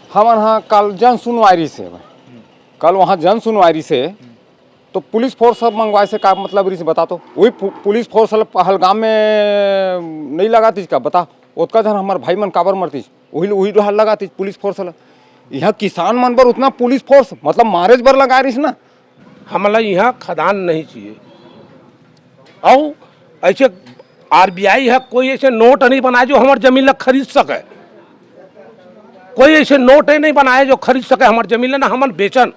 हमारे यहाँ कल जन सुनवाई से कल वहाँ जन सुनवाई से तो पुलिस फोर्स सब मंगवाए से का मतलब रही से बता तो वही पुलिस फोर्स पहलगाम में नहीं लगाती का बता उतका जन हमारे भाई मन काबर मरती वही वही डोहर लगाती पुलिस फोर्स यहाँ किसान मन पर उतना पुलिस फोर्स मतलब मारेज बर लगा रही ना। हमला यहाँ खदान नहीं चाहिए और ऐसे आरबीआई है कोई ऐसे नोट नहीं बनाए जो हमारे जमीन ला खरीद सके, कोई ऐसे नोट नहीं बनाए जो खरीद सके हमारे जमीन ला ना हमन बेचन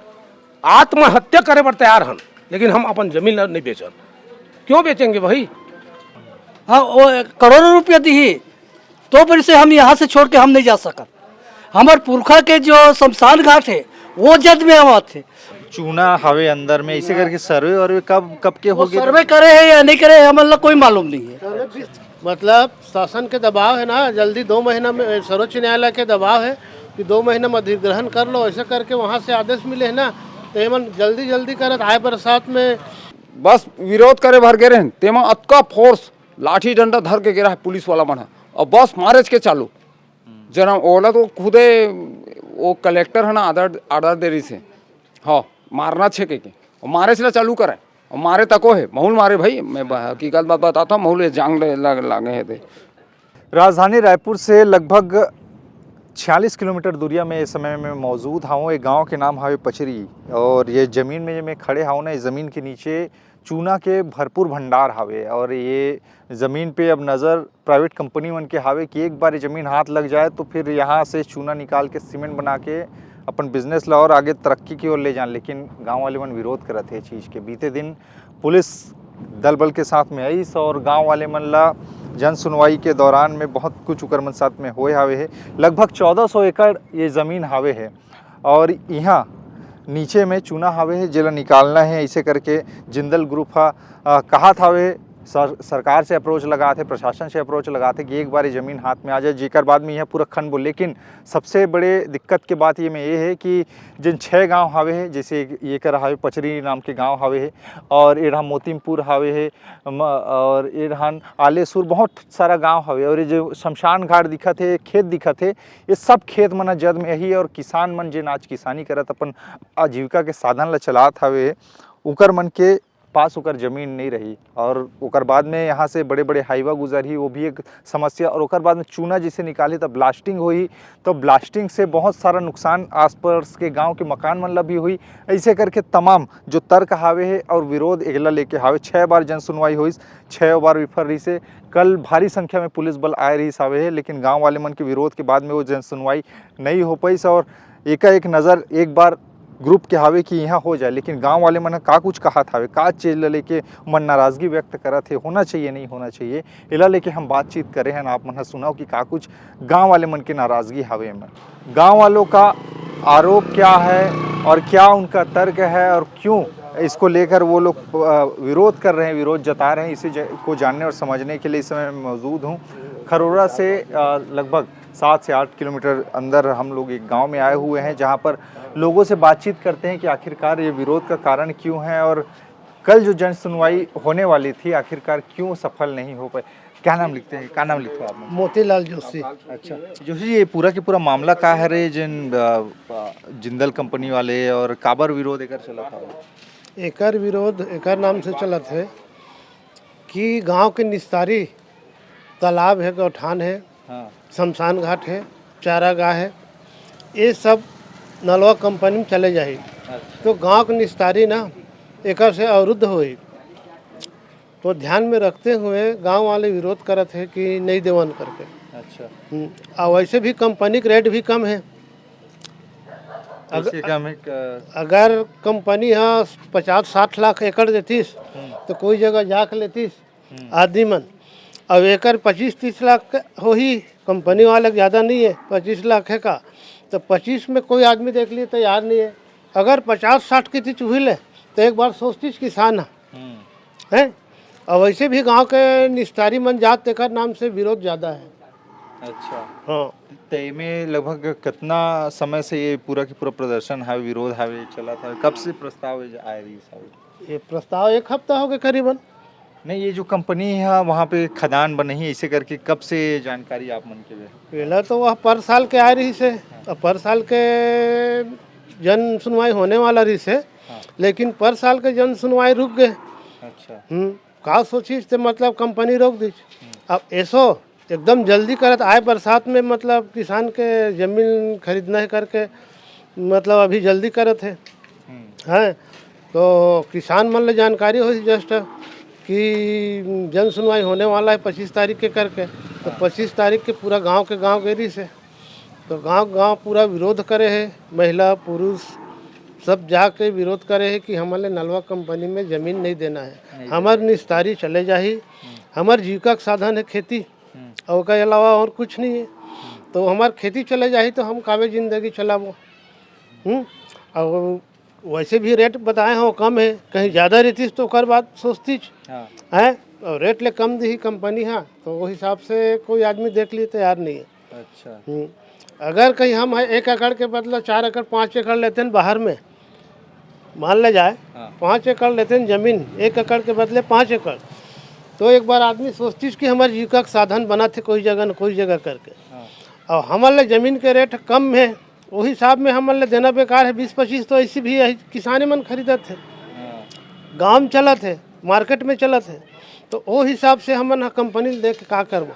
आत्महत्या करे बर तैयार हन लेकिन हम अपन जमीन ला नहीं बेचन। क्यों बेचेंगे भाई? हाँ वो करोड़ों रुपया दी तो फिर से हम यहाँ से छोड़ के हम नहीं जा सका। हमारे पुरखा के जो शमशान घाट है वो जद में हम थे। चूना हवे अंदर में इसे करके सर्वे और कब के हो गए? सर्वे करे है या नहीं करे हमारे कोई मालूम नहीं है। मतलब शासन के दबाव है ना, जल्दी 2 महीना में सर्वोच्च न्यायालय के दबाव है कि 2 महीना में अधिग्रहण कर लो, ऐसे करके वहाँ से आदेश मिले है ना, तो एमन जल्दी जल्दी करत आए बरसात में बस विरोध करे भर गिरे तेमा अतका फोर्स लाठी डंडा धर के गिरा है पुलिस वाला मन और बस मारेज के चालू जना ओला तो खुदे वो कलेक्टर है ना आर्डर दे रही से हाँ मारना छे के मारे से चालू करे और मारे तको है महूल मारे भाई मैं हकीकत बात बताता हूँ महूल जांग लागे है थे। राजधानी रायपुर से लगभग 46 किलोमीटर दूरिया में इस समय में मौजूद हूँ। एक गांव के नाम हावे पचरी और ये ज़मीन में मैं खड़े हूँ ना, इस ज़मीन के नीचे चूना के भरपूर भंडार हावे और ये ज़मीन पे अब नज़र प्राइवेट कंपनी मन के हावे कि एक बार ये ज़मीन हाथ लग जाए तो फिर यहाँ से चूना निकाल के सीमेंट बना के अपन बिजनेस ला और आगे तरक्की की ओर ले जान। लेकिन गांव वाले मन विरोध करते हैं चीज़ के। बीते दिन पुलिस दल बल के साथ में आई और गांव वाले मन ला जन सुनवाई के दौरान में बहुत कुछ उकर मन साथ में होए हावे है। लगभग 1400 एकड़ ये ज़मीन हावे है और यहाँ नीचे में चूना हावे है जेला निकालना है। ऐसे करके जिंदल ग्रुप कहा था वे सरकार से अप्रोच लगा थे, प्रशासन से अप्रोच लगा थे कि एक बार ये ज़मीन हाथ में आ जाए जेकर बाद में यह पूरा खंड बोल। लेकिन सबसे बड़े दिक्कत के बात ये में ये है कि जिन 6 गांव हावे है, जैसे ये कर हावे पचरी नाम के गांव हावे है और एरहा मोतीमपुर हावे है और एरहान आलेसुर बहुत सारा गांव हावे और ये जो शमशान घाट दिखत है, खेत दिखत है, ये सब खेत मन जद में ही और किसान मन जिन आज किसानी करत अपन आजीविका के साधन ला चलात हावे उकर मन के पास उकर जमीन नहीं रही और उकर बाद में यहाँ से बड़े बड़े हाईवा गुजरी, वो भी एक समस्या। और उकर बाद में चूना जिसे निकाली तब ब्लास्टिंग हुई तो ब्लास्टिंग से बहुत सारा नुकसान आसपास के गांव के मकान मन ला भी हुई। ऐसे करके तमाम जो तर्क हावे है और विरोध एगला लेके हावे 6 बार जन सुनवाई हुई, 6 बार विफल रही से। कल भारी संख्या में पुलिस बल आए रही हावे है लेकिन गाँव वाले मन के विरोध के बाद में वो जन सुनवाई नहीं हो पाई और एकाएक नज़र एक बार ग्रुप के हावे कि यहाँ हो जाए। लेकिन गांव वाले मन का कुछ कहा था का चीज लेके मन नाराज़गी व्यक्त करा थे, होना चाहिए नहीं होना चाहिए, इला लेके हम बातचीत करे हैं। आप मन सुनाओ कि का कुछ गांव वाले मन की नाराज़गी हावे में, गांव वालों का आरोप क्या है और क्या उनका तर्क है और क्यों इसको लेकर वो लोग विरोध कर रहे हैं, विरोध जता रहे हैं, इसे को जानने और समझने के लिए इस समय मैं मौजूद हूँ। खरोरा से लगभग 7 से 8 किलोमीटर अंदर हम लोग एक गांव में आए हुए हैं जहां पर लोगों से बातचीत करते हैं कि आखिरकार ये विरोध का कारण क्यों है और कल जो जन सुनवाई होने वाली थी आखिरकार क्यों सफल नहीं हो पाई। क्या नाम लिखते हैं? क्या नाम लिखो आप? मोतीलाल जोशी। अच्छा जोशी जी, ये पूरा के पूरा मामला का है रे जिन जिंदल कंपनी वाले और काबर विरोध एकर चला था? एकर विरोध एकर नाम से चलत है कि गांव के निस्तारी तालाब है, गौठान है, हाँ, शमशान घाट है, चारागाह है, ये सब नलवा कंपनी में चले जाए। तो गांव के निस्तारी ना एकर से अवरुद्ध हुई तो ध्यान में रखते हुए गांव वाले विरोध करत है कि नहीं देवन करके। अच्छा और वैसे भी कंपनी के रेट भी कम है। अगर कंपनी हाँ 50-60 लाख एकड़ देतीस तो कोई जगह जाके लेतीस आदमी मन। अब एकड़ 25-30 लाख हो ही, कंपनी वाले ज़्यादा नहीं है, 25 लाख है का तो 25 में कोई आदमी देख लिए तैयार नहीं है। अगर 50-60 की थी चूही ले तो एक बार सोचतीस किसान है। और वैसे भी गांव के निस्तारी मन जात तेकर नाम से विरोध ज़्यादा है। अच्छा हाँ, तो में लगभग कितना समय से ये पूरा की पूरा प्रदर्शन है, विरोध है चला था? कब से प्रस्ताव आए रही साहब? ये प्रस्ताव 1 हफ्ता हो गया करीबन। नहीं, ये जो कंपनी है वहाँ पे खदान बने ही ऐसे करके कब से जानकारी आप मन के? पहले तो वह पर साल के आ रही से, और पर साल के जन सुनवाई होने वाला रही से, लेकिन पर साल के जन सुनवाई रुक गए। अच्छा। का सोची तो मतलब कंपनी रोक दी। अब ऐसो एकदम जल्दी करत आए बरसात में, मतलब किसान के जमीन खरीदना है करके, मतलब अभी जल्दी करत है तो किसान मन ले जानकारी हो जस्ट कि जन सुनवाई होने वाला है 25 तारीख के करके, तो 25 तारीख के पूरा गांव के गांव गेरी से, तो गांव पूरा विरोध करे है, महिला पुरुष सब जाके विरोध करे है कि हमारे नलवा कंपनी में ज़मीन नहीं देना है, हमार निस्तारी चले जाही, हमार जीविका का साधन है खेती, और उसके अलावा और कुछ नहीं है, तो हमार खेती चले जाही तो हम कावे ज़िंदगी चलाबो। और वैसे भी रेट बताए हो कम है, कहीं ज़्यादा रहती तो कर बात सोचती है, और रेट ले कम दी कंपनी है, तो वो हिसाब से कोई आदमी देख लिए तैयार नहीं है। अच्छा। अगर कहीं हम 1 एकड़ के बदले 4 एकड़ 5 एकड़ लेते हैं बाहर में, मान ले जाए 5 एकड़ लेते हैं ज़मीन, 1 एकड़ के बदले 5 एकड़, तो एक बार आदमी सोचती कि हमारे जीविका का साधन बना थे कोई जगह न कोई जगह करके, और हमारे ज़मीन के रेट कम है, वो हिसाब में हमारे देना बेकार है। 20-25 तो ऐसी भी है, किसाने मन खरीदत है, गाँव में चलत है, मार्केट में चलत है, तो वो हिसाब से हमन कंपनी दे के का करबो।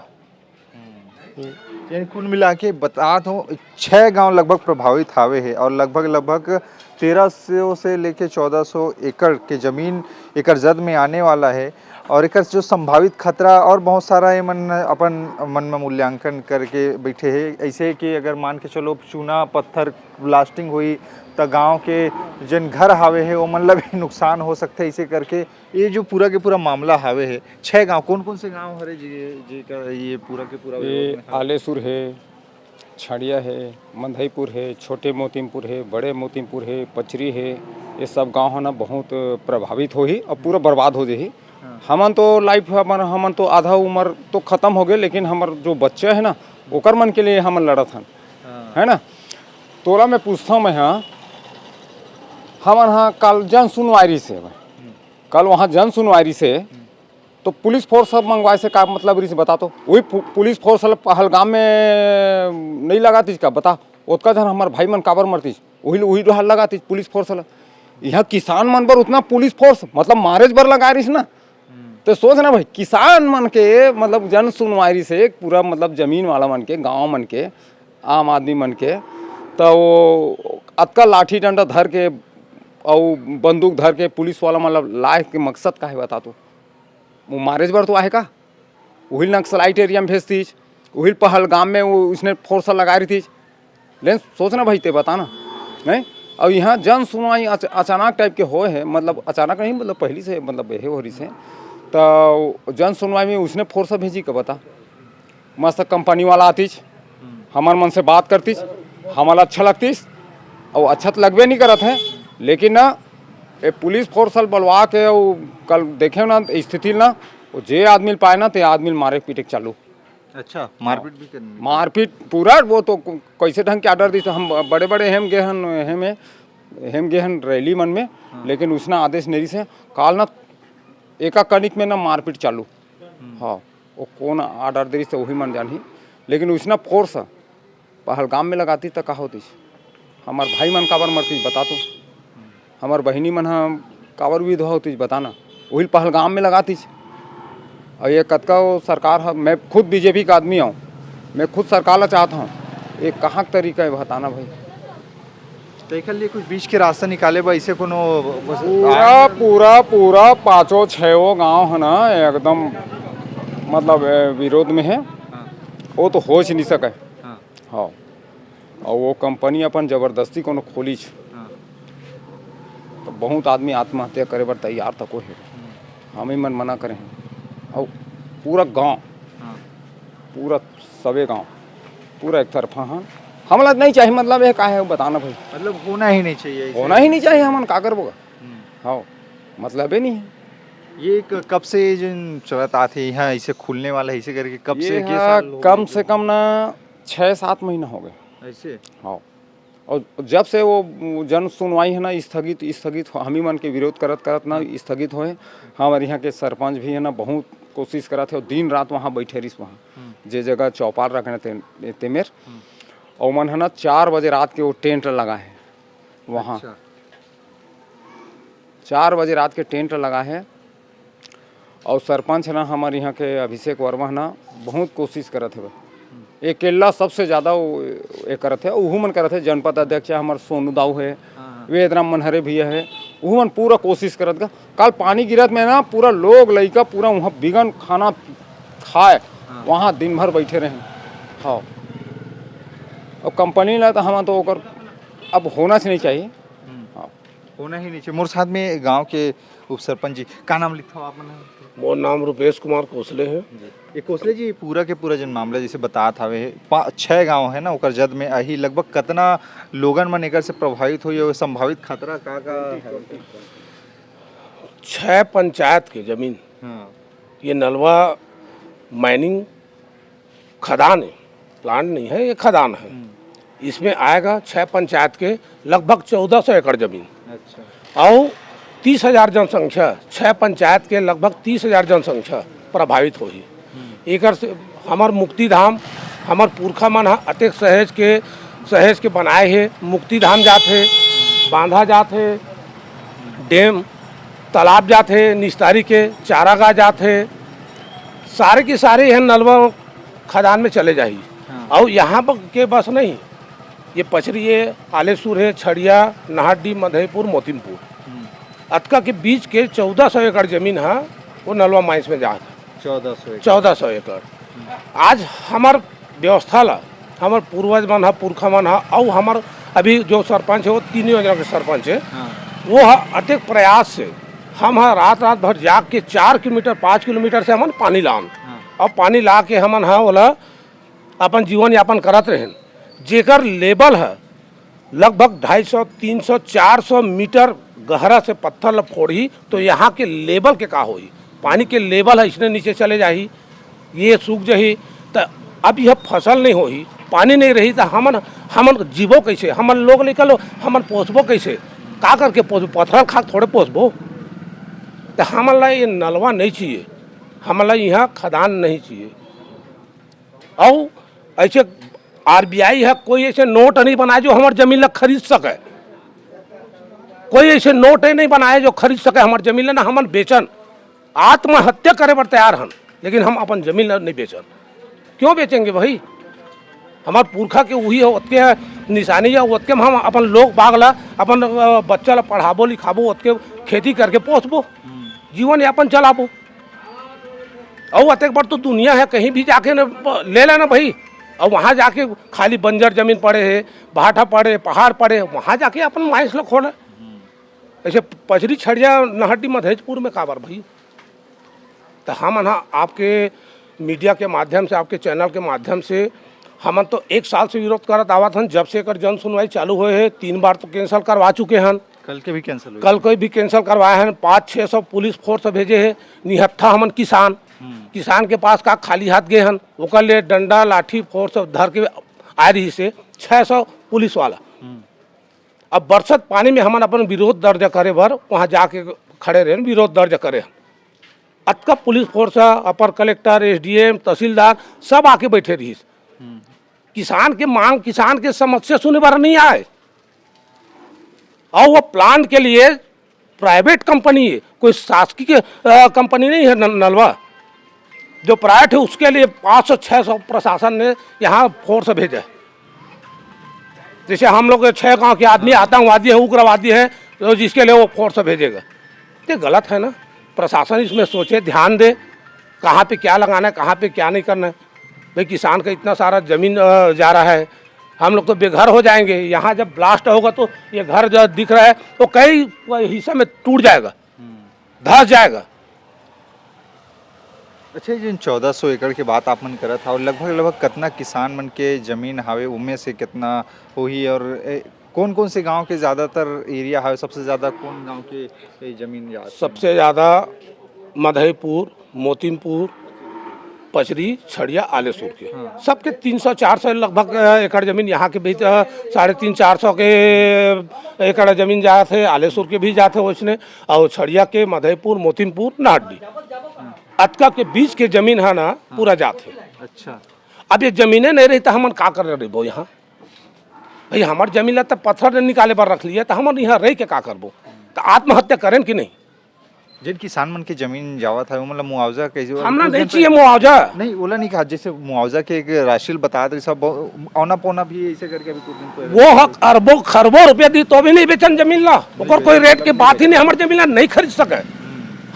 यानी कुल मिला के बता दो 6 गांव लगभग प्रभावित हावे है, और लगभग 1300 से लेके 1400 एकड़ के जमीन एकर जद में आने वाला है, और एक जो संभावित खतरा और बहुत सारा है मन अपन मन में मूल्यांकन करके बैठे है, ऐसे कि अगर मान के चलो चूना पत्थर ब्लास्टिंग हुई तो गांव के जन घर हावे है वो मतलब भी नुकसान हो सकते है, इसे करके ये जो पूरा के पूरा मामला हावे है। 6 गांव कौन से गांव हरे जी का ये पूरा के पूरा? ये आलेसुर है, छड़िया है, मंधईपुर है, छोटे मोतीमपुर है, बड़े मोतीमपुर है, पचरी है, ये सब गांव है ना बहुत प्रभावित हो ही और पूरा बर्बाद हो जाही। हमन तो लाइफ हमन तो आधा उम्र तो ख़त्म हो गए, लेकिन हमार जो बच्चे है ना ओकर मन के लिए हमन लड़त हन, है ना। तोरा मैं पूछता हूँ, मैं हमन हाँ कल जन सुनवाई से, कल वहाँ जन सुनवाई से तो पुलिस फोर्स सब मंगवाए से का मतलब रिस बता, तो वही पुलिस फोर्स पहलगाम में नहीं लगाती का बता, उतका जन हमारे भाई मन काबर मरती, वही डोहर लगाती पुलिस फोर्स। यहाँ किसान मन पर उतना पुलिस फोर्स मतलब मारेज बर लगा रही ना, तो सोच ना भाई किसान मन के मतलब जन सुनवाई से पूरा मतलब जमीन वाला मन के, गाँव मन के, आम आदमी मन के, तो वो अतका लाठी डंडा धर के और बंदूक धर के पुलिस वाला मतलब लाए के मकसद का है बता, तो वो मारेज बर तो आहे का, वही नक्सलाइट एरिया में भेजती, वही पहलगाम में वो उसने फोर्स लगा रही थी, लेकिन सोचना भाई ते बताना नहीं। और यहाँ जन सुनवाई अचानक टाइप के हो है, मतलब अचानक नहीं मतलब पहली से मतलब यही हो रही से, तो जन सुनवाई में उसने फोर्स भेजी का बता, मस्त कंपनी वाला आतीच, हमार मन से बात करतीस, हमारा अच्छा लगतीस, और अच्छा तो लगबे नहीं करत है, लेकिन ना ये पुलिस फोर्स बलवा के कल देखे ना स्थिति ना, वो जे आदमी पाए ना ते आदमी मारे पीटे चालू। अच्छा, मारपीट भी करनी? मारपीट पूरा, वो तो कैसे ढंग के आर्डर दी, तो हम बड़े बड़े हेम गए हन रैली मन में, लेकिन उसने आदेश नहीं से काल ना एका कनिक में ना मारपीट चालू। हाँ, वो कौन आर्डर दे से वही मन जानी, लेकिन उसने फोर्स पहलगाम में लगाती तो का होती, हमार भाई मन काबर मरती बता, तो हमार बहिनी मन हम काबर विधवा होती बताना, वही पहलगाम में लगाती। और ये कतका सरकार है, मैं खुद बीजेपी का आदमी हूँ, मैं खुद सरकार ला चाहता हूँ, ये कहाँ तरीका है बताना भाई। तो एक लिए कुछ बीच के रास्ता निकाले बा, इसे कोनो पूरा 5-6 गांव है ना एकदम मतलब विरोध में है, वो तो हो ही नहीं सके। हाँ, और वो कंपनी अपन जबरदस्ती कोनो खोली, तो बहुत आदमी आत्महत्या करे बर तैयार तक हो है, हम ही मन मना करें। और पूरा गांव, पूरा सभी गांव पूरा एक तरफा हाँ, हमला नहीं चाहिए मतलब ये का है बताना भाई, मतलब होना ही नहीं चाहिए, होना ही नहीं चाहिए, हमन का करबो। हाँ, मतलब ही नहीं है। ये कब से जिन चलत आते यहाँ ऐसे खुलने वाला है, ऐसे करके कब से कम से कम ना 6-7 महीना हो गए ऐसे? हाँ, और जब से वो जन सुनवाई है ना स्थगित हम ही मन के विरोध करत ना स्थगित होए। हमारे यहाँ के सरपंच भी है ना बहुत कोशिश करा थे और दिन रात वहाँ बैठे रही वहाँ जे जगह चौपाल रखने थे तेमेर और मन है ना 4 बजे रात के वो टेंट लगा है वहाँ। 4 बजे रात के टेंट लगा है और सरपंच है ना हमारे यहाँ के अभिषेक वर्मा है ना बहुत कोशिश करत है। एक केला सबसे ज़्यादा वो ये करत है उहू मन करत है। जनपद अध्यक्ष हमारे सोनू दाऊ है, वेदराम मनहरे भैया है, उहू मन पूरा कोशिश करत का। कल पानी गिरत में ना पूरा लोग लइका पूरा वहाँ बिगन खाना खाए वहाँ दिन भर बैठे रहे। हाँ और कंपनी ला तो हम तो ओकर अब होना नहीं चाहिए। हाँ होना ही नहीं चाहिए। मोर साथ में गांव के उप सरपंच जी का नाम लिखा हो आप मन? मोर नाम रुपेश कुमार कोसले है। ये कोसले जी पूरा के पूरा जन मामला जैसे बतात हवे 6 गांव है ना ओकर जद में अही लगभग कितना लोगन मन एकर से प्रभावित हुई और संभावित खतरा का है? 6 पंचायत के जमीन। हाँ ये नलवा माइनिंग खदान है, प्लांट नहीं है, ये खदान है। इसमें आएगा 6 पंचायत के लगभग 1400 एकड़ जमीन। अच्छा और 30,000 जनसंख्या, 6 पंचायत के लगभग 30,000 जनसंख्या प्रभावित होगी। एक हमार मुक्ति धाम हमार पुरखा मन अतेक सहेज के बनाए है। मुक्ति धाम जाते बांधा जाते, डैम तालाब जाते, निस्तारी के चारागाह जाते, सारे के सारे यहाँ नलवा खदान में चले जाइए। और यहाँ पर के बस नहीं, ये पचरी है, आलेसुर है, छड़िया, नाहड्डी, मधेपुर, मोतिमपुर अतका के बीच के 1400 एकड़ जमीन है वो नलवा माइंस में जाता। 1400 एकड़। आज हमार व्यवस्था ला हमार पूर्वज मन है, पुरखा मन है और हमार अभी जो सरपंच है वो 3 योजना के सरपंच है। वो है अतिक प्रयास से हम रात भर जाग के 4 किलोमीटर 5 किलोमीटर से हमन पानी लान और पानी ला के हमन है बोला अपन जीवन यापन करत रहें। जेकर लेवल है लगभग 250, 300, 400 मीटर गहरा से पत्थर फोड़ी तो यहाँ के लेवल के का होई, पानी के लेवल है इसने नीचे चले जाही, ये सूख जाही। तो अब यह फसल नहीं होही, पानी नहीं रही तो हमन जीवो कैसे, हमन लोग निकलो हमन पोसबो कैसे, का करके पोसबो, पत्थर खा थोड़े पोसबो। तो हमन ला ये नलवा नहीं चाहिए, हमन ला यहाँ खदान नहीं चाहिए। और ऐसे RBI है कोई ऐसे नोट नहीं बनाए जो हमारे जमीन ला खरीद सके, कोई ऐसे नोट नहीं बनाए जो खरीद सके हमारे जमीन ला ना हमन बेचन। आत्महत्या करे पर तैयार हन लेकिन हम अपन जमीन ला नहीं बेचन। क्यों बेचेंगे भाई? हमारे पुरखा के वही है, ओतके निशानी है, ओतके हम अपन लोग बाग ला अपन बच्चा ला पढ़ाबो लिखाबो, ओतके खेती करके पोसबो, जीवन यापन चलाबो। और अतेक बार तो दुनिया है कहीं भी जाके न ले लेना भाई, और वहाँ जाके खाली बंजर जमीन पड़े है, भाटा पड़े, पहाड़ पड़े, वहाँ जाके अपन माइंस लोग खोले। ऐसे पचरी छड़िया नाहड्डी मधेपुर में काबर भाई? तो हम आपके मीडिया के माध्यम से, आपके चैनल के माध्यम से हम तो 1 साल से विरोध करत आवत हन। जब से एकर जन सुनवाई चालू हुए है 3 बार तो कैंसिल करवा चुके हैं। कल के भी कैंसिल हुए, कल कोई भी कैंसिल करवाए हैं। 500-600 पुलिस फोर्स भेजे हैं। निहत्था हमन किसान के पास का खाली हाथ गए हैं, ओकर ले डंडा लाठी फोर्स धर के आ रही से 600 पुलिस वाला। अब बरसत पानी में हमन अपन विरोध दर्ज करे भर वहाँ जाके खड़े रहे, विरोध दर्ज करे। अतका पुलिस फोर्स, अपर कलेक्टर, SDM, तहसीलदार सब आके बैठे रही। किसान के मांग, किसान के समस्या सुने बार नहीं आए। और वो प्लांट के लिए प्राइवेट कंपनी है, कोई शासकीय कंपनी नहीं है। नलवा जो प्राइवेट है उसके लिए 500-600 प्रशासन ने यहाँ फोर्स भेजा है। जैसे हम लोग 6 गांव के आदमी आतंकवादी है, उग्रवादी है, तो जिसके लिए वो फोर्स भेजेगा, ये गलत है ना। प्रशासन इसमें सोचे, ध्यान दे कहाँ पे क्या लगाना है, कहाँ पे क्या नहीं करना है। भाई किसान का इतना सारा ज़मीन जा रहा है, हम लोग तो बेघर हो जाएंगे। यहाँ जब ब्लास्ट होगा तो ये घर जो दिख रहा है तो कई हिस्से में टूट जाएगा, धस जाएगा। अच्छा जिन 1400 एकड़ के बात आप मन करत और लगभग कितना किसान मन के जमीन हावे, उनमें से कितना होही और कौन कौन से गांव के ज़्यादातर एरिया हावे? सबसे ज़्यादा कौन गांव के जमीन? सबसे ज़्यादा मधेपुर, मोतिमपुर पचरी छड़िया आलेसुर के सबके 300-400 लगभग एकड़ जमीन यहाँ के भी 350-400 के एकड़ जमीन जाए थे, आलेसुर के भी जाते उसने, और छड़िया के मधेपुर मोतिनपुर नाहडी अतका के बीच के जमीन है ना पूरा जाते। अच्छा, अब ये जमीनें नहीं रही तो हमन का कर रहे वो यहाँ भाई हमार जमीन तो पत्थर निकाले पर रख लिया तो हम यहाँ रह के का करबो, तो आत्महत्या करें कि नहीं? जिन किसान मन की जमीन जावत है मतलब मुआवजा कैसे हमने नहीं चाहिए मुआवजा। नहीं ओला नहीं कहा, जैसे मुआवजा के एक राशि बताया था सब औना पौना भी ऐसे करके अभी कुछ दिन पहले वो हक अरबों खरबों रुपया दी तो भी नहीं बेचन जमीन ला, ओकर कोई रेट के बात ही नहीं। हमारे जमीन ला नहीं खरीद सके,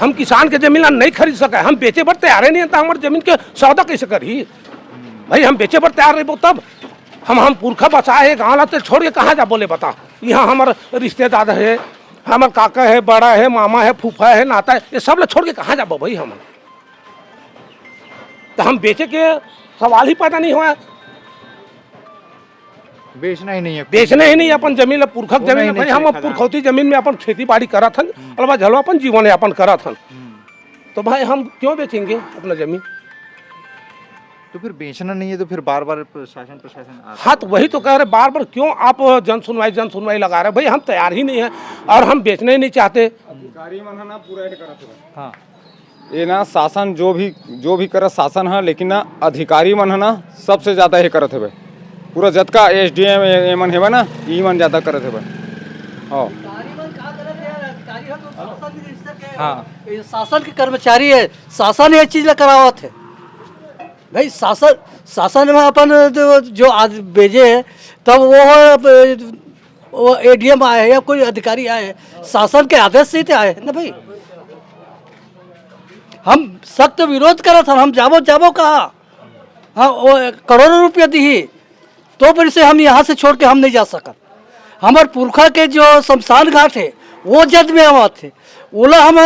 हम किसान के जमीन ला नहीं खरीद सके, हम बेचे पर तैयार नहीं है, हमारे जमीन के सौदा कैसे करी भाई? हम बेचे पर तैयार रहे तब हम पुरखा बचाए गाँव ला तो छोड़ के कहाँ जा बोले बता? यहाँ हमारे रिश्तेदार है, हमारे काका है, बड़ा है, मामा है, फूफा है, नाता है, ये सब लोग छोड़ के कहाँ जाबो भाई? हम तो हम बेचे के सवाल ही पैदा नहीं हुआ। बेचना ही नहीं है, बेचने ही नहीं अपन जमीन पुरखक होना ही जमीन नहीं भाई, हम चाहिए पुरखौती जमीन में अपन खेती बाड़ी करा था, अलवा झलो अपन जीवन यापन करा था, तो भाई हम क्यों बेचेंगे अपना जमीन? तो फिर बेचना नहीं है तो फिर बार बार प्रशासन हाँ तो वही तो कह रहे बार बार क्यों आप जन सुनवाई लगा रहे? भाई हम तैयार ही नहीं है और हम बेचना ही नहीं चाहते। अधिकारी मन ना पूरा ऐड करत है। हाँ, ये ना शासन जो भी करत शासन है, लेकिन ना अधिकारी मन है ना सबसे ज्यादा ये करत है पूरा जतका SDM एमन है ना ई मन ज्यादा करत है। हाँ हाँ, ये शासन के कर्मचारी है, शासन ये चीज ला करावत है भाई। शासन में अपन जो आज भेजे है तब वो ADM आए हैं या कोई अधिकारी आए हैं, शासन के आदेश से ही आए हैं ना भाई। हम सख्त विरोध करा था, हम जाबो कहा, हाँ वो करोड़ों रुपया दी तो फिर से हम यहाँ से छोड़ के हम नहीं जा सका। हमारे पुरखा के जो शमशान घाट है वो जद में आवा थे, ओला हम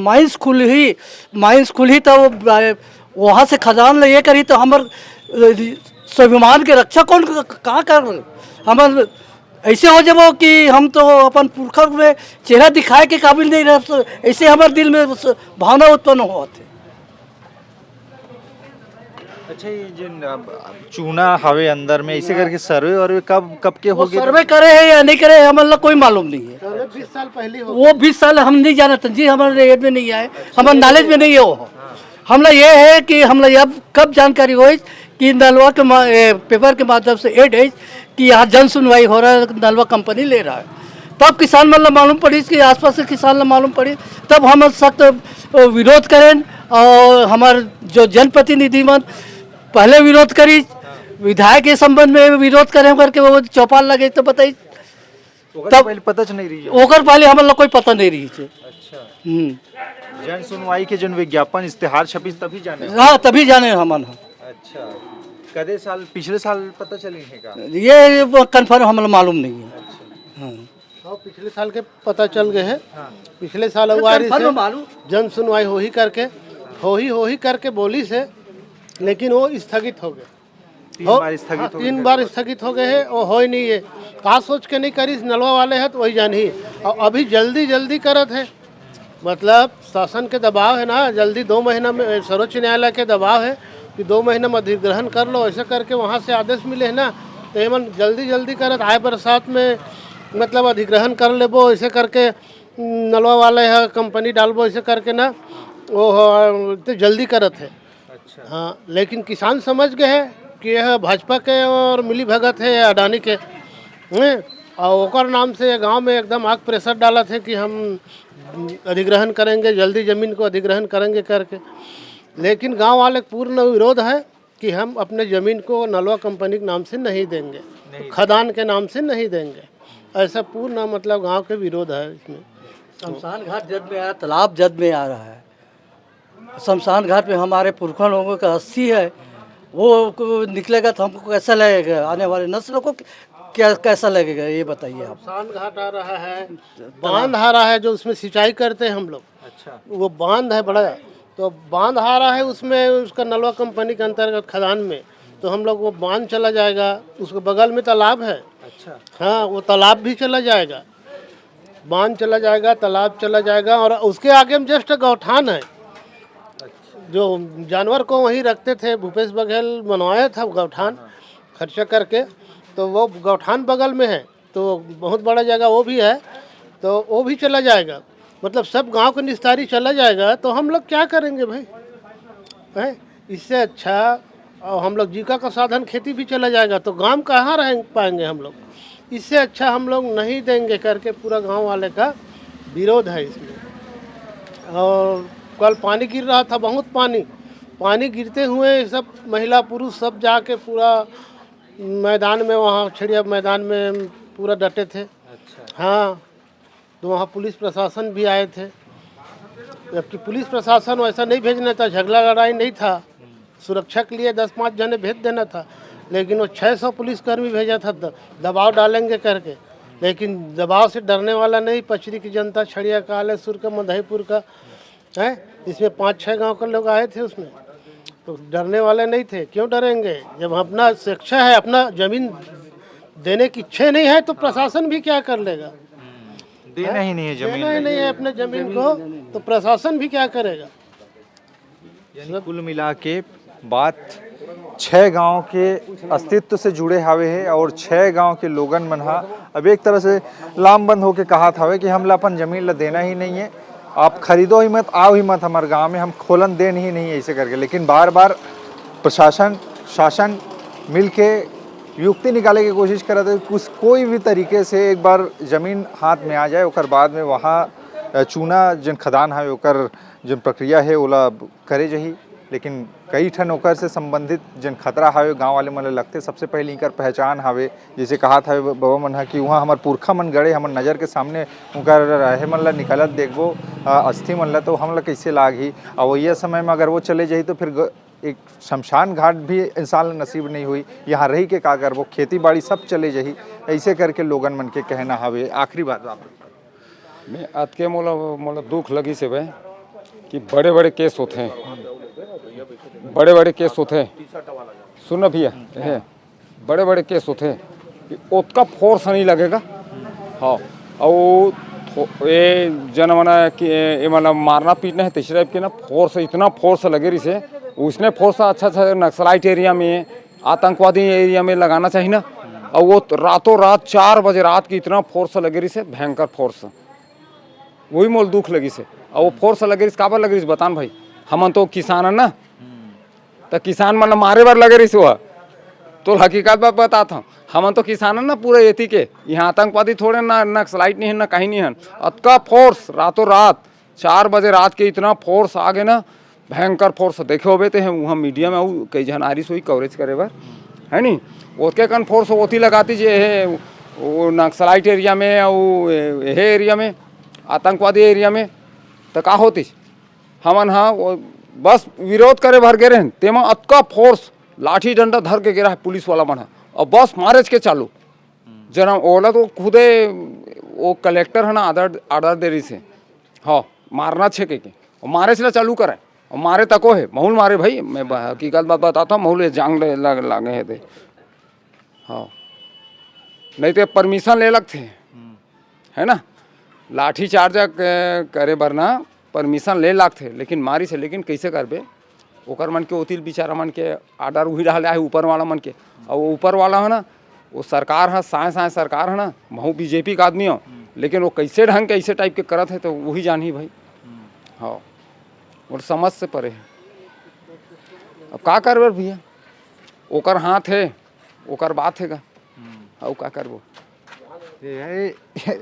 माइंस खुल ही तो वहाँ से खदान ले करी तो हमार स्वाभिमान के रक्षा कौन कहाँ कर? हमार ऐसे हो जाबो कि हम तो अपन पुरखा में चेहरा दिखाए के काबिल नहीं रह, ऐसे हमारे दिल में भावना उत्पन्न हुआ थे। अच्छा, ये जिन चूना हवे अंदर में इसे करके सर्वे और कब के हो गए? सर्वे करे है या नहीं करे हमारे कोई मालूम नहीं है। 20 साल पहले हो वो 20 साल हम नहीं जाना था जी, हमारे रेट में नहीं आए, हमारे नॉलेज में नहीं है वो। हमला ये है कि हमला अब कब जानकारी हुई कि नलवा के पेपर के माध्यम से एड है कि यहाँ जन सुनवाई हो रहा है, नलवा कंपनी ले रहा है, तब किसान मतलब मालूम पड़ी, इसके आसपास के किसान मालूम पड़ी, तब हम सख्त विरोध करें। और हमारे जो जनप्रतिनिधि मन पहले विरोध करी, विधायक के संबंध में विरोध करें करके वो चौपाल लगे तो बताइए, तब पहले पता नहीं रही ओकर पहले हमारे कोई पता नहीं रही थी। अच्छा, जन सुनवाई के जन विज्ञापन इश्तेहार छपी तभी जाने? हाँ तभी जाने हमन। अच्छा, कदे साल पिछले साल पता चली है का? ये कन्फर्म हमें मालूम नहीं है। हाँ, पिछले साल के पता चल गए हैं। पिछले साल अगुवारी से जन सुनवाई हो ही करके बोली से, लेकिन वो स्थगित हो गए। 3 बार स्थगित हो गए हैं, वो हो ही नहीं है। कहा सोच के नहीं करी, नलवा वाले हैं तो वही जान ही, और अभी जल्दी करत है, मतलब शासन के दबाव है ना, जल्दी 2 महीना में सर्वोच्च न्यायालय के दबाव है कि 2 महीना में अधिग्रहण कर लो, ऐसे करके वहाँ से आदेश मिले है ना, तो एमन जल्दी करत आए बरसात में मतलब अधिग्रहण कर लेबो, ऐसे करके नलवा वाले है कंपनी डालबो, ऐसे करके ना वो तो जल्दी करत है। हाँ, लेकिन किसान समझ गए हैं कि यह भाजपा के और मिली भगत है अडानी के हैं, और ओकर नाम से गांव में एकदम आग प्रेशर डाला थे कि हम अधिग्रहण करेंगे, जल्दी ज़मीन को अधिग्रहण करेंगे करके। लेकिन गांव वाले पूर्ण विरोध है कि हम अपने ज़मीन को नलवा कंपनी के नाम से नहीं देंगे, खदान के नाम से नहीं देंगे, ऐसा पूर्ण मतलब गांव के विरोध है इसमें। शमशान घाट जद में आया, तालाब जद में आ रहा है। शमशान घाट में हमारे पुरखा लोगों का 80 है, वो निकलेगा तो हमको कैसा लगेगा? आने वाले नस्लों को क्या कैसा लगेगा ये बताइए आप। शमशान घाट आ रहा है, बांध आ रहा है जो उसमें सिंचाई करते हैं हम लोग। अच्छा, वो बांध है बड़ा, तो बांध आ रहा है उसमें, उसका नलवा कंपनी के अंतर्गत खदान में, तो हम लोग वो बांध चला जाएगा, उसके बगल में तालाब है। अच्छा, हाँ, वो तालाब भी चला जाएगा, बांध चला जाएगा, तालाब चला जाएगा, और उसके आगे में जस्ट गौठान है, जो जानवर को वहीं रखते थे, भूपेश बघेल बनवाया था गौठान खर्चा करके, तो वो गौठान बगल में है, तो बहुत बड़ा जगह वो भी है, तो वो भी चला जाएगा। मतलब सब गांव का निस्तारी चला जाएगा, तो हम लोग क्या करेंगे भाई? है इससे अच्छा और हम लोग जीविका का साधन खेती भी चला जाएगा, तो गांव कहाँ रह पाएंगे हम लोग? इससे अच्छा हम लोग नहीं देंगे करके पूरा गांव वाले का विरोध है इसमें। और कल पानी गिर रहा था, बहुत पानी गिरते हुए सब महिला पुरुष सब जाके पूरा मैदान में, वहाँ छिड़िया मैदान में पूरा डटे थे। हाँ, तो वहाँ पुलिस प्रशासन भी आए थे, जबकि पुलिस प्रशासन वैसा नहीं भेजना था, झगड़ा लड़ाई नहीं था, सुरक्षा के लिए 10-5 जने भेज देना था, लेकिन वो 600 पुलिसकर्मी भेजा था दबाव डालेंगे करके। लेकिन दबाव से डरने वाला नहीं, पचरी की जनता, छड़िया का, आलेसुर का, मधईपुर का है, इसमें 5-6 गांव के लोग आए थे उसमें, तो डरने वाले नहीं थे। क्यों डरेंगे? जब अपना शिक्षा है, अपना जमीन देने की इच्छा नहीं है, तो प्रशासन भी क्या कर लेगा? देना ही नहीं है देना ही जमीन। नहीं है अपने जमीन को, तो प्रशासन भी क्या करेगा? यानी कुल मिला के बात 6 गांव के अस्तित्व से जुड़े हावे है और 6 गांव के लोगन मन हा अब एक तरह से लामबंद होके कहा था कि हमला अपन जमीन ला देना ही नहीं है, आप खरीदो ही मत, आओ ही मत हमारे गांव में, हम खोलन देन ही नहीं है ऐसे करके। लेकिन बार बार प्रशासन शासन मिल के युक्ति निकाले की कोशिश करा था, कुछ कोई भी तरीके से एक बार जमीन हाथ में आ जाए, ओकर बाद में वहाँ चूना जन खदान है ओकर जन प्रक्रिया है ओला करे जही। लेकिन कई ठन ओकर से संबंधित जन खतरा हावे गांव वाले मन लगते, सबसे पहले इनकर पहचान हावे, जैसे कहा था बाबा मन हा कि वहाँ हमार पुरखा मन गड़े, हमार नज़र के सामने उनकर रहे मन ला निकलत देखबो अस्थि मन ला, तो हम ला कैसे लागी। और ये समय में अगर वो चले जाही तो फिर एक शमशान घाट भी इंसान नसीब नहीं हुई, यहाँ रही के का करबो, खेती बाड़ी सब चले जाही। ऐसे करके लोगन मन के कहना हावे। आखिरी बात आप मैं आज के मोला दुख लगी से भाई कि बड़े बड़े केस होते हैं, बड़े बड़े केस होते हैं, सुन भैया, बड़े बड़े केस होते हैं कि उसका फोर्स नहीं लगेगा। हाँ, और ये जनमना कि ये मतलब मारना पीटना है तीसरे के ना, फोर्स इतना फोर्स लगे रही से, उसने फोर्स अच्छा नक्सलाइट एरिया में, आतंकवादी एरिया में लगाना चाहिए ना, और वो रातों रात 4 बजे रात की इतना फोर्स लगे रही से, भयंकर फोर्स, वही मोल दुख लगी से। और वो फोर्स लगे रही काबर लगे रही बतान भाई, हमन तो किसान है ना, तो किसान मतलब मारे बार लगे रही वह, तो हकीकत बात बताता हूँ, हमन तो किसान है ना पूरे एती के, यहाँ आतंकवादी थोड़े ना, नक्सलाइट नहीं है ना कहीं नहीं है, अतका फोर्स रातों रात 4 बजे रात के इतना फोर्स आ गए ना, भयंकर फोर्स देखे होबे ते हैं वहाँ मीडिया में वो कई जन आरिस हुई कवरेज करे बार है नी, उसके कन फोर्स होती लगाती जे है वो नक्सलाइट एरिया में और ये एरिया में आतंकवादी एरिया में, तो का होती हमन हाँ वो बस विरोध करे भर गे रहे, तेमा अतका फोर्स लाठी डंडा धर के गिरा है पुलिस वाला मन, और बस मारेज के चालू जना ओला तो खुदे वो कलेक्टर है ना आर्डर दे रही से, हाँ मारना छे के मारे से चालू करे, और मारे तको है महूल मारे भाई, मैं हकीकत बात बताता हूँ, महूल जांग लागे है थे। हाँ, नहीं तो परमिशन ले लगते है ना, लाठी चार्ज करे बरना परमिशन ले लागते, लेकिन मारी से, लेकिन कैसे करबे ओकर मन के ओतिल बेचारा मन के आर्डर वही रहा है ऊपर वाला मन के, और वो ऊपर वाला है ना वो सरकार है, साए सरकार है ना, महू बीजेपी का आदमी हो, लेकिन वो कैसे ढंग कैसे टाइप के करत है तो वही जान ही भाई। हाँ, और समझ से परे है, अब का करबे भैया, ओकर हाथ है ओकर बात है का, और का करबो।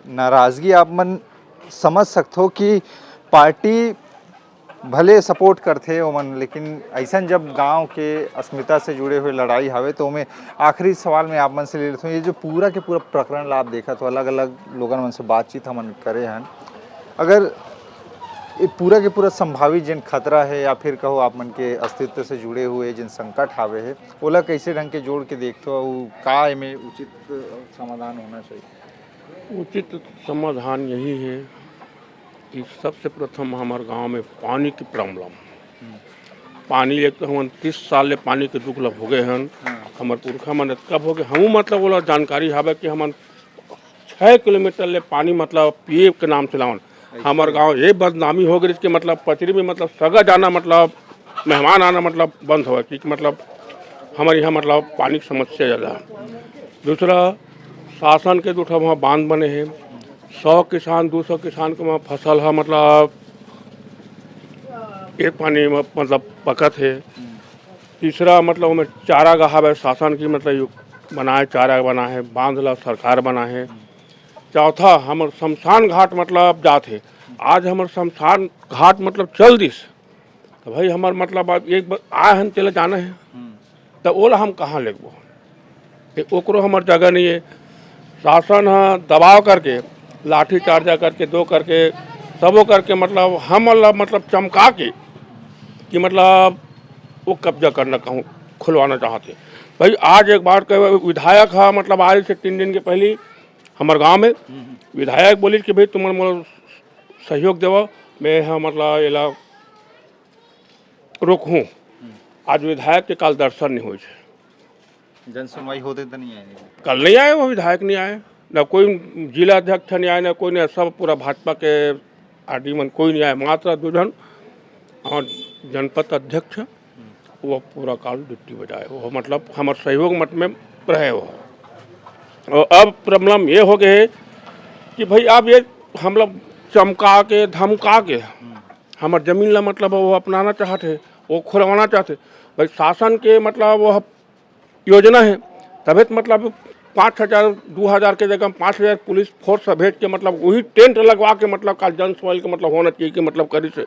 नाराजगी आप मन समझ सकते हो कि पार्टी भले सपोर्ट करते ओमन, लेकिन ऐसा जब गांव के अस्मिता से जुड़े हुए लड़ाई हवे तो मैं आखिरी सवाल में आप मन से ले लेता हूँ, ये जो पूरा के पूरा प्रकरण ला आप देखा तो अलग अलग लोगन मन से बातचीत हमन करे हैं, अगर ये पूरा के पूरा संभावित जिन खतरा है या फिर कहो आप मन के अस्तित्व से जुड़े हुए जिन संकट हावे है ओला कैसे ढंग के जोड़ के देखते हो, का में उचित समाधान होना चाहिए? उचित समाधान यही है कि सबसे प्रथम हमारे गांव में पानी की प्रॉब्लम, पानी एक तो हम 30 साल ले पानी के दुख लग हो गए हैं, हमारे पुरखा मन कब हो गए, हम मतलब बोला जानकारी हावे कि हम 6 किलोमीटर ले पानी मतलब पिए के नाम से लावन, हमारे गांव ये बदनामी हो गई इसके मतलब पचरी में मतलब सगा जाना मतलब मेहमान आना मतलब बंद हुआ, क्योंकि मतलब हमारे यहाँ मतलब पानी की समस्या ज़्यादा है। दूसरा, शासन के दूसरा वहाँ बांध बने हैं, 100 किसान 200 किसान के वहाँ फसल है, मतलब एक पानी में मतलब पकत है। तीसरा मतलब हमें चारा गाह है, शासन की मतलब बना है, चारा बना है, बांध ला सरकार बना है। चौथा, हमर शमशान घाट मतलब जात है, आज हमर शमशान घाट मतलब चल दिस, तो भाई हमार मतलब अब एक बार आए हम तेला जाना है, तो ओला हम कहाँ लेगबो, तो ओकरो हमार जगह नहीं है। शासन हाँ दबाव करके, लाठी चार्जा करके, दो करके, सबो करके मतलब हम मतलब चमका के कि मतलब वो कब्जा करना कहूँ खुलवाना चाहते। भाई आज एक बार के विधायक है, मतलब आज से 3 दिन के पहले हमारे गांव में विधायक बोली कि भाई तुम मोर सहयोग देव, मैं हाँ मतलब एला रोक हूँ। आज विधायक के कल दर्शन नहीं हुए, जन सुनवाई होते तो नहीं आए, कल नहीं आए, वो विधायक नहीं आए, ना कोई जिला अध्यक्ष नहीं आए, ना कोई नहीं, सब पूरा भाजपा के आरडी मन कोई नहीं आए, मात्र 2 जन और जनपद अध्यक्ष वो पूरा काल ड्यूटी बजाए, वो मतलब हमारे सहयोग मत में रहे हो। और अब प्रॉब्लम ये हो गए कि भाई अब ये हम लोग चमका के धमका के हमारे ज़मीन ला मतलब वो अपनाना चाहते, वो खुलवाना चाहते। भाई शासन के मतलब वो योजना है, तभी तो मतलब 5,000 2,000 के जगह 5,000 पुलिस फोर्स भेज के मतलब वही टेंट लगवा के मतलब काल जन सुनवाई के मतलब होना चाहिए कि मतलब करी से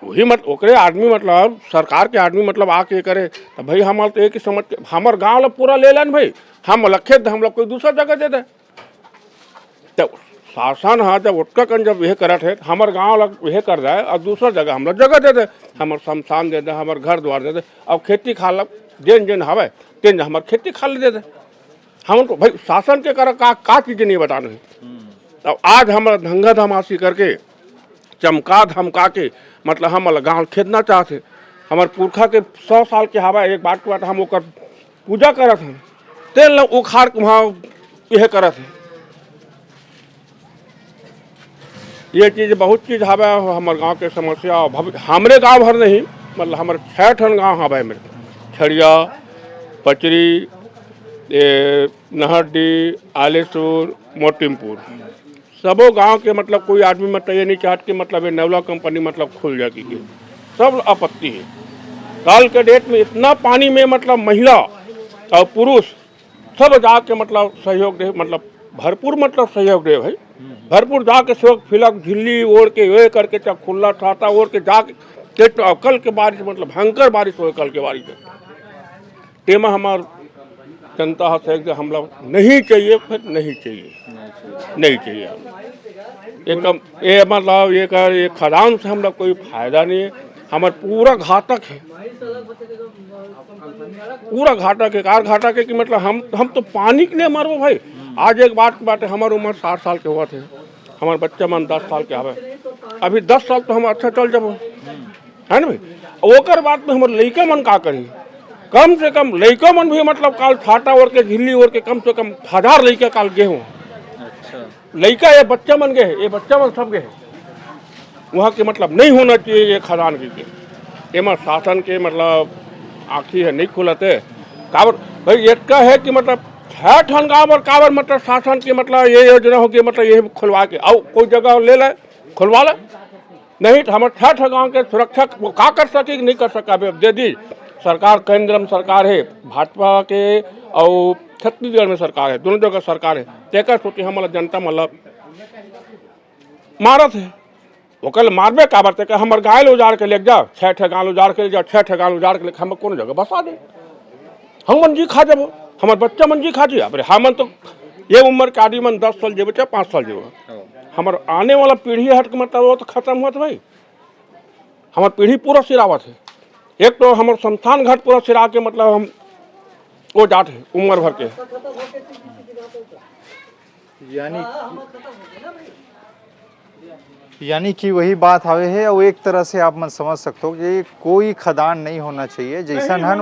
वही मतलब ओकरे आदमी मतलब सरकार के आदमी मतलब आके करे, तो भाई हमारे तो एक ही समझ के हमारे गाँव ला पूरा ले लेन भाई, हम लखे हम लोग कोई दूसरा जगह दे दे। तो शासन हाँ जब उठका कन जब यह करत है, हमारे गाँव लग यह कर रहा है और दूसरा जगह हम लोग जगह दे दे, हमारे शमशान दे दे, हमारे घर द्वार दे दे, अब खेती खाल जेन जेन हवे तेन हमारे खेती खाल दे दे। हमको भाई शासन के कर का चीज़ नहीं बताना है। अब आज हमारा धंगा धमासी करके चमका धमका के मतलब हम गाँव खेदना चाहते, हमारे पुरखा के 100 साल के हवा एक बात के बाद हम ओकर पूजा करत हैं, तेल उखाड़ के वहाँ यह करत है। ये चीज़ बहुत चीज़ हवा हमारे गांव के समस्या, हमारे गांव भर नहीं मतलब हमारे 6 ठन गाँव हवा मेरे, छड़िया, पचरी, नहरडी, आलेसुर, मोटिमपुर, सबो गांव के मतलब कोई आदमी मतलब ये नहीं चाहत कि मतलब ये नेवला कंपनी मतलब खुल जाएगी, सब आपत्ति है। कल के डेट में इतना पानी में मतलब महिला और पुरुष सब जाके मतलब सहयोग दे, मतलब भरपूर मतलब सहयोग दे भाई, भरपूर जाके सहयोग फिलक झिल्ली ओढ़ के वे करके चाहे खुला छाता ओढ़ के जाके कल के बारिश मतलब भयंकर बारिश हो, कल के बारिश तेमा हमार जनता है हम लोग नहीं चाहिए, फिर नहीं चाहिए, नहीं चाहिए एकदम ये मतलब ये खदान से हम लोग कोई फायदा नहीं है, हमारे पूरा घातक है, पूरा घाटक है। कार घाटक है कि मतलब हम तो पानी के लिए मरबो भाई। आज एक बात है, हमारी उम्र 60 साल के हुआ थे, हमारे बच्चा मन 10 साल के हवे, अभी 10 साल तो हम अच्छा चल जाबो है ना भाई। ओकर बाद में हमारे लड़का मन का करी, कम से कम लड़का मन भी मतलब काल छाता ओढ़ के झिल्ली ओढ़ के कम से कम 1000 लड़का काल गे हूँ। लड़का ये बच्चा मन गए, ये बच्चा मन सब गए वहाँ के मतलब नहीं होना चाहिए ये खदान की एमा शासन के मतलब आँखी है नहीं खुलते काबर भाई। एक का है कि मतलब 6 ठन गाँव और काबर मतलब शासन की मतलब ये योजना होगी मतलब ये खुलवा के आओ कोई जगह ले ले खुलवा ले, नहीं तो हमारे 6 ठन गाँव के सुरक्षा वो का कर सके नहीं कर सका। अभी दे दी सरकार, केंद्र में सरकार है भाजपा के और छत्तीसगढ़ में सरकार है, दोनों जगह सरकार है, तेकर सोची हमारा जनता मतलब मारत है वो कल मारबे काबर तक हमारे गाय उजाड़ के ले जाओ, 6 गाँव उजाड़ के ले जाओ, 6 गाँव उजाड़ के ले हम कौन जगह बसा दे, हम मन जी खा जब हमारे बच्चा मन जी खा जी। अरे हमन तो ये उम्र के आदमी मन 10 साल जेबे चाहे 5 साल जेबे, हमारे आने वाला पीढ़ी हट के मतलब वो तो खत्म हुआ था भाई, हमारी पीढ़ी पूरा सिरावत है। एक तो हमारे शमशान घाट पूरा सिरा के मतलब हम वो जाट है उम्र भर के, यानी कि वही बात आवे है। और एक तरह से आप मन समझ सकते हो कि कोई खदान नहीं होना चाहिए, जैसन हन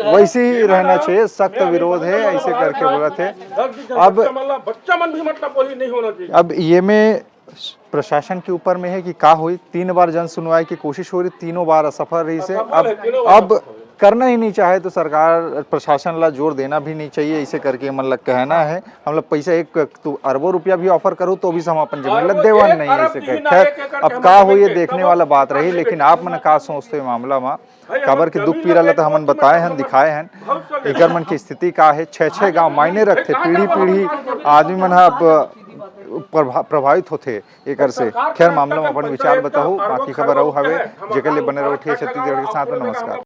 वैसे ही रहना चाहिए, सख्त विरोध है ऐसे करके बोला थे। अब बच्चा मन भी मतलब वही नहीं होना चाहिए। अब ये में प्रशासन के ऊपर में है कि का हुई। 3 बार जन सुनवाई की कोशिश हो रही, तीनों बार असफल रही से। अब करना ही नहीं चाहे तो सरकार प्रशासन ला जोर देना भी नहीं चाहिए, इसे करके मन लग कहना है। हम लोग पैसा एक तो अरबों रुपया भी ऑफर करो तो भी हम अपन जमीन लग देवन नहीं है इसे कह। खैर अब का हो ये देखने वाला बात रही, लेकिन आप मन का सोचते मामला में काबर के दुख पीड़ा ला तो हमन बताए हैं, दिखाए हैं एकर मन की स्थिति का है। 6 गांव मायने रखते, पीढ़ी पीढ़ी आदमी मन प्रभावित होते एकर से। खैर मामला में अपन विचार बताओ, बाकी खबर रहू हवे जेकर ले बने रहो। छत्तीसगढ़ के साथ में नमस्कार।